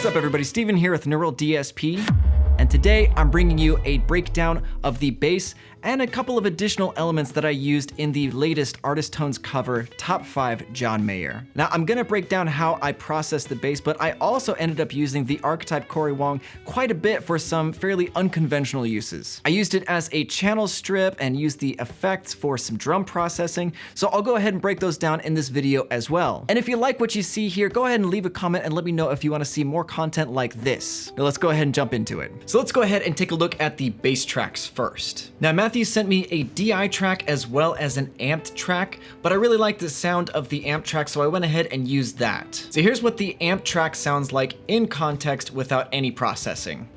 What's up everybody, Steven here with Neural DSP, and today I'm bringing you a breakdown of the bass and a couple of additional elements that I used in the latest Artist Tones cover, Top 5 John Mayer. Now I'm gonna break down how I processed the bass, but I also ended up using the Archetype Cory Wong quite a bit for some fairly unconventional uses. I used it as a channel strip and used the effects for some drum processing, so I'll go ahead and break those down in this video as well. And if you like what you see here, go ahead and leave a comment and let me know if you wanna see more content like this. Now let's go ahead and jump into it. So let's go ahead and take a look at the bass tracks first. Now Matthew sent me a DI track as well as an amped track, but I really like the sound of the amp track, so I went ahead and used that. So here's what the amp track sounds like in context without any processing.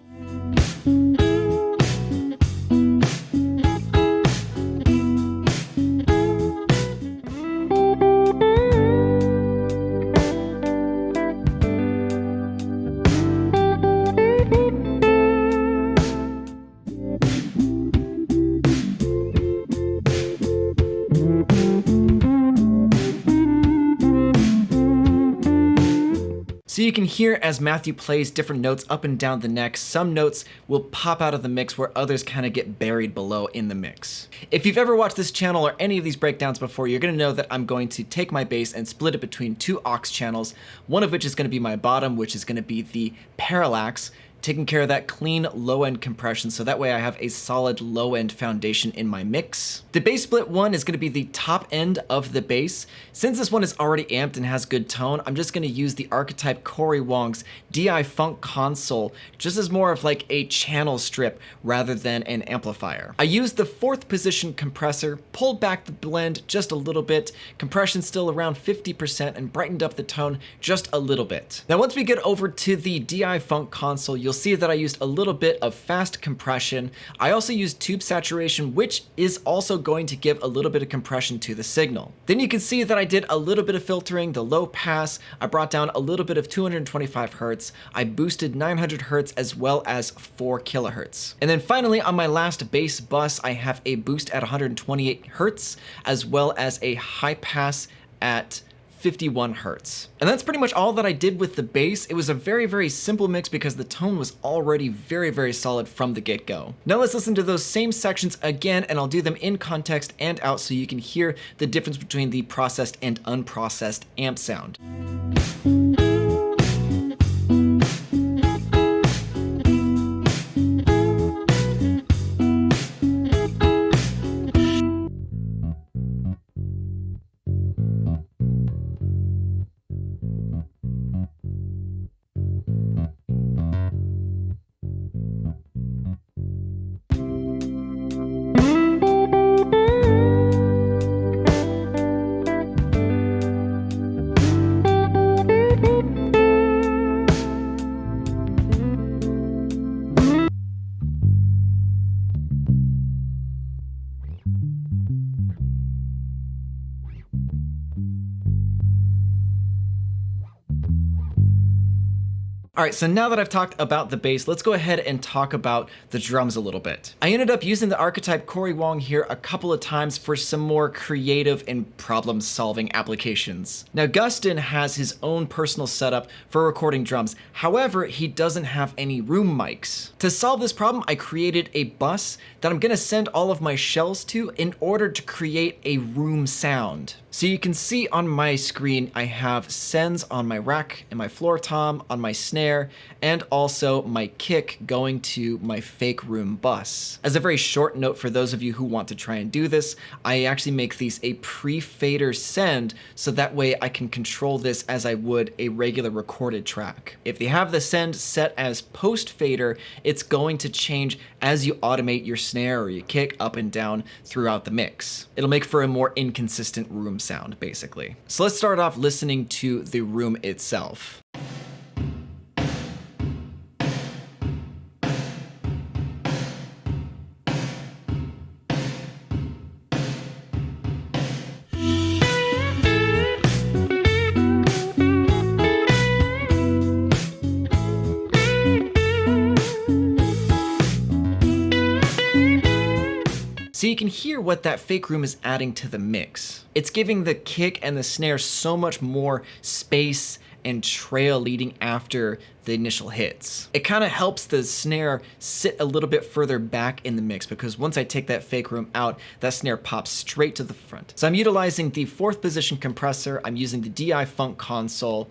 So you can hear as Matthew plays different notes up and down the neck, some notes will pop out of the mix where others kind of get buried below in the mix. If you've ever watched this channel or any of these breakdowns before, you're gonna know that I'm going to take my bass and split it between two aux channels, one of which is gonna be my bottom, which is gonna be the parallax, taking care of that clean low-end compression, so that way I have a solid low-end foundation in my mix. The bass split one is gonna be the top end of the bass. Since this one is already amped and has good tone, I'm just gonna use the Archetype Cory Wong's DI Funk console, just as more of like a channel strip rather than an amplifier. I used the 4th position compressor, pulled back the blend just a little bit, compression still around 50%, and brightened up the tone just a little bit. Now once we get over to the DI Funk console, you'll see that I used a little bit of fast compression. I also used tube saturation, which is also going to give a little bit of compression to the signal. Then you can see that I did a little bit of filtering, the low pass. I brought down a little bit of 225 hertz. I boosted 900 hertz as well as 4 kilohertz. And then finally on my last bass bus, I have a boost at 128 hertz as well as a high pass at 51 hertz. And that's pretty much all that I did with the bass. It was a very, very simple mix because the tone was already very, very solid from the get-go. Now let's listen to those same sections again, and I'll do them in context and out so you can hear the difference between the processed and unprocessed amp sound. All right, so now that I've talked about the bass, let's go ahead and talk about the drums a little bit. I ended up using the Archetype Cory Wong here a couple of times for some more creative and problem-solving applications. Now, Gustin has his own personal setup for recording drums. However, he doesn't have any room mics. To solve this problem, I created a bus that I'm gonna send all of my shells to in order to create a room sound. So you can see on my screen, I have sends on my rack and my floor tom, on my snare, and also my kick going to my fake room bus. As a very short note for those of you who want to try and do this, I actually make these a pre-fader send, so that way I can control this as I would a regular recorded track. If you have the send set as post-fader, it's going to change as you automate your snare or your kick up and down throughout the mix. It'll make for a more inconsistent room sound, basically. So let's start off listening to the room itself. So you can hear what that fake room is adding to the mix. It's giving the kick and the snare so much more space and trail leading after the initial hits. It kind of helps the snare sit a little bit further back in the mix, because once I take that fake room out, that snare pops straight to the front. So I'm utilizing the 4th position compressor, I'm using the DI Funk console,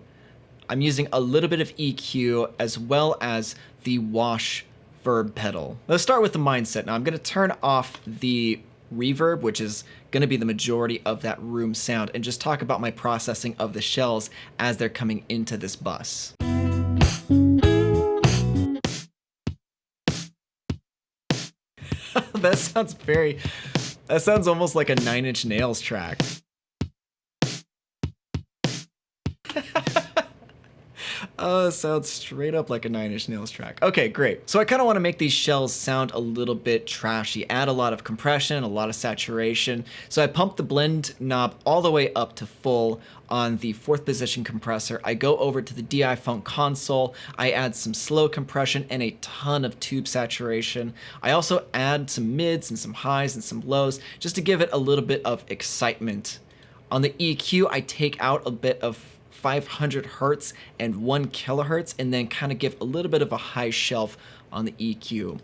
I'm using a little bit of EQ, as well as the wash verb pedal. Let's start with the mindset. Now I'm going to turn off the reverb, which is going to be the majority of that room sound, and just talk about my processing of the shells as they're coming into this bus. That sounds almost like a Nine Inch Nails track. Oh, it sounds straight up like a Nine Inch Nails track. Okay, great. So I kind of want to make these shells sound a little bit trashy, add a lot of compression, a lot of saturation. So I pumped the blend knob all the way up to full on the 4th position compressor. I go over to the DI Funk console. I add some slow compression and a ton of tube saturation. I also add some mids and some highs and some lows just to give it a little bit of excitement. On the EQ, I take out a bit of 500 hertz and 1 kilohertz, and then kind of give a little bit of a high shelf on the EQ.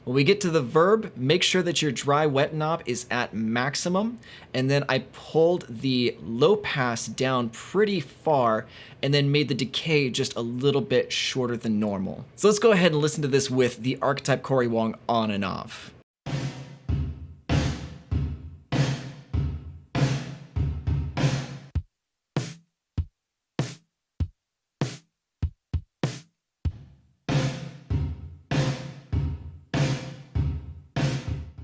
When we get to the verb, make sure that your dry wet knob is at maximum, and then I pulled the low pass down pretty far and then made the decay just a little bit shorter than normal. So let's go ahead and listen to this with the Archetype Cory Wong on and off.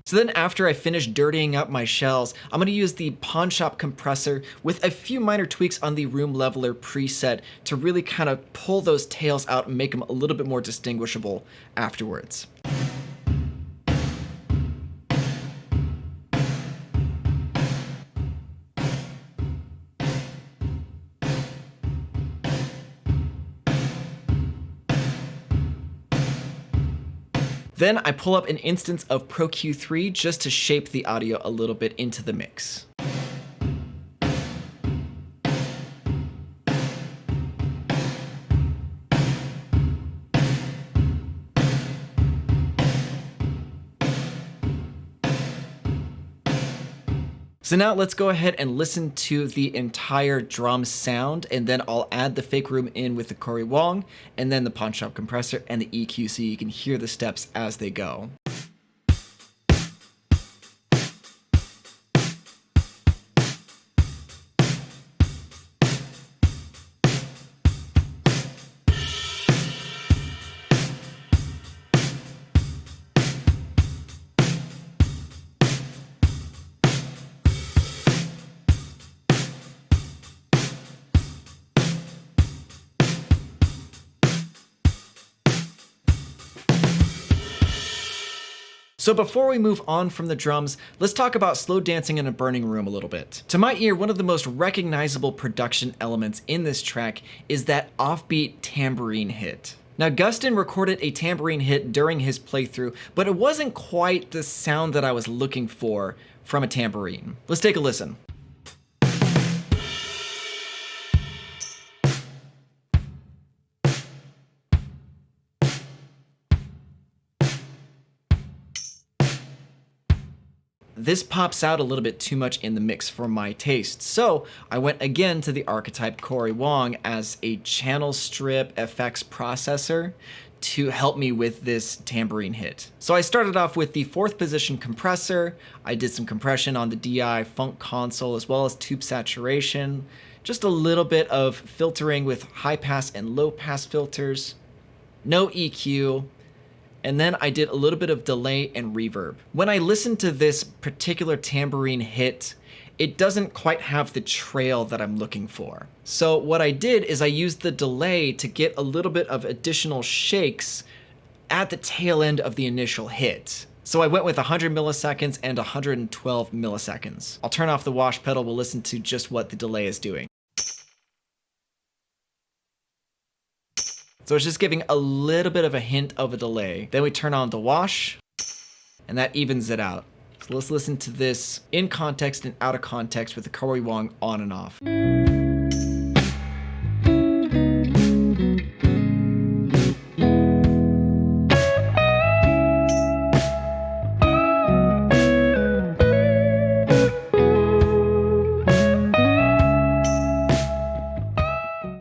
So then after I finish dirtying up my shells, I'm going to use the Pawn Shop compressor with a few minor tweaks on the Room Leveler preset to really kind of pull those tails out and make them a little bit more distinguishable afterwards. Then I pull up an instance of Pro Q3 just to shape the audio a little bit into the mix. So now let's go ahead and listen to the entire drum sound, and then I'll add the fake room in with the Cory Wong, and then the Pawn Shop compressor and the EQ so you can hear the steps as they go. So before we move on from the drums, let's talk about slow dancing in a burning room a little bit. To my ear, one of the most recognizable production elements in this track is that offbeat tambourine hit. Now, Gustin recorded a tambourine hit during his playthrough, but it wasn't quite the sound that I was looking for from a tambourine. Let's take a listen. This pops out a little bit too much in the mix for my taste, so I went again to the Archetype Cory Wong as a channel strip FX processor to help me with this tambourine hit. So I started off with the 4th position compressor. I did some compression on the DI Funk console as well as tube saturation, just a little bit of filtering with high pass and low pass filters, no EQ, and then I did a little bit of delay and reverb. When I listen to this particular tambourine hit, it doesn't quite have the trail that I'm looking for. So what I did is I used the delay to get a little bit of additional shakes at the tail end of the initial hit. So I went with 100 milliseconds and 112 milliseconds. I'll turn off the wash pedal, we'll listen to just what the delay is doing. So it's just giving a little bit of a hint of a delay. Then we turn on the wash, and that evens it out. So let's listen to this in context and out of context with the Cory Wong on and off.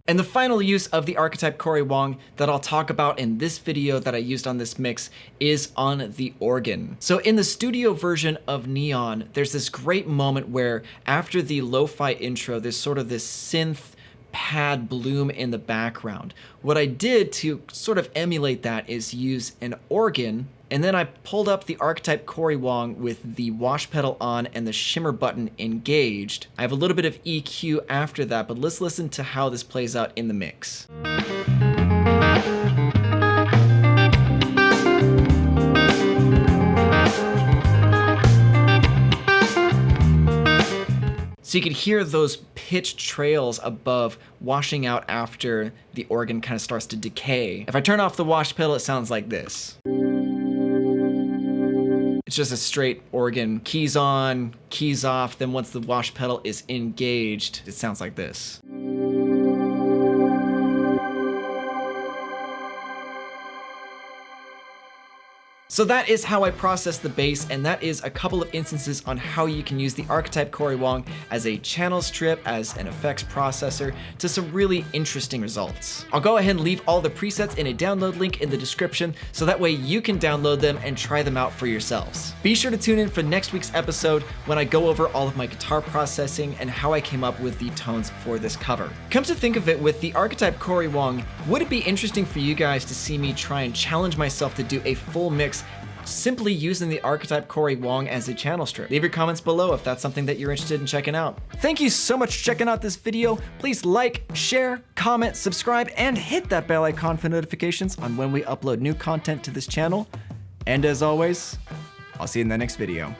And the final use of the Archetype Cory Wong that I'll talk about in this video that I used on this mix is on the organ. So in the studio version of Neon, there's this great moment where after the lo-fi intro, there's sort of this synth pad bloom in the background. What I did to sort of emulate that is use an organ, and then I pulled up the Archetype Cory Wong with the wash pedal on and the shimmer button engaged. I have a little bit of EQ after that, but let's listen to how this plays out in the mix. So you could hear those pitch trails above washing out after the organ kind of starts to decay. If I turn off the wash pedal, it sounds like this. It's just a straight organ, keys on, keys off, then once the wash pedal is engaged, it sounds like this. So that is how I process the bass, and that is a couple of instances on how you can use the Archetype Cory Wong as a channel strip, as an effects processor, to some really interesting results. I'll go ahead and leave all the presets in a download link in the description, so that way you can download them and try them out for yourselves. Be sure to tune in for next week's episode when I go over all of my guitar processing and how I came up with the tones for this cover. Come to think of it, with the Archetype Cory Wong, would it be interesting for you guys to see me try and challenge myself to do a full mix simply using the Archetype Cory Wong as a channel strip? Leave your comments below if that's something that you're interested in checking out. Thank you so much for checking out this video. Please like, share, comment, subscribe, and hit that bell icon for notifications on when we upload new content to this channel. And as always, I'll see you in the next video.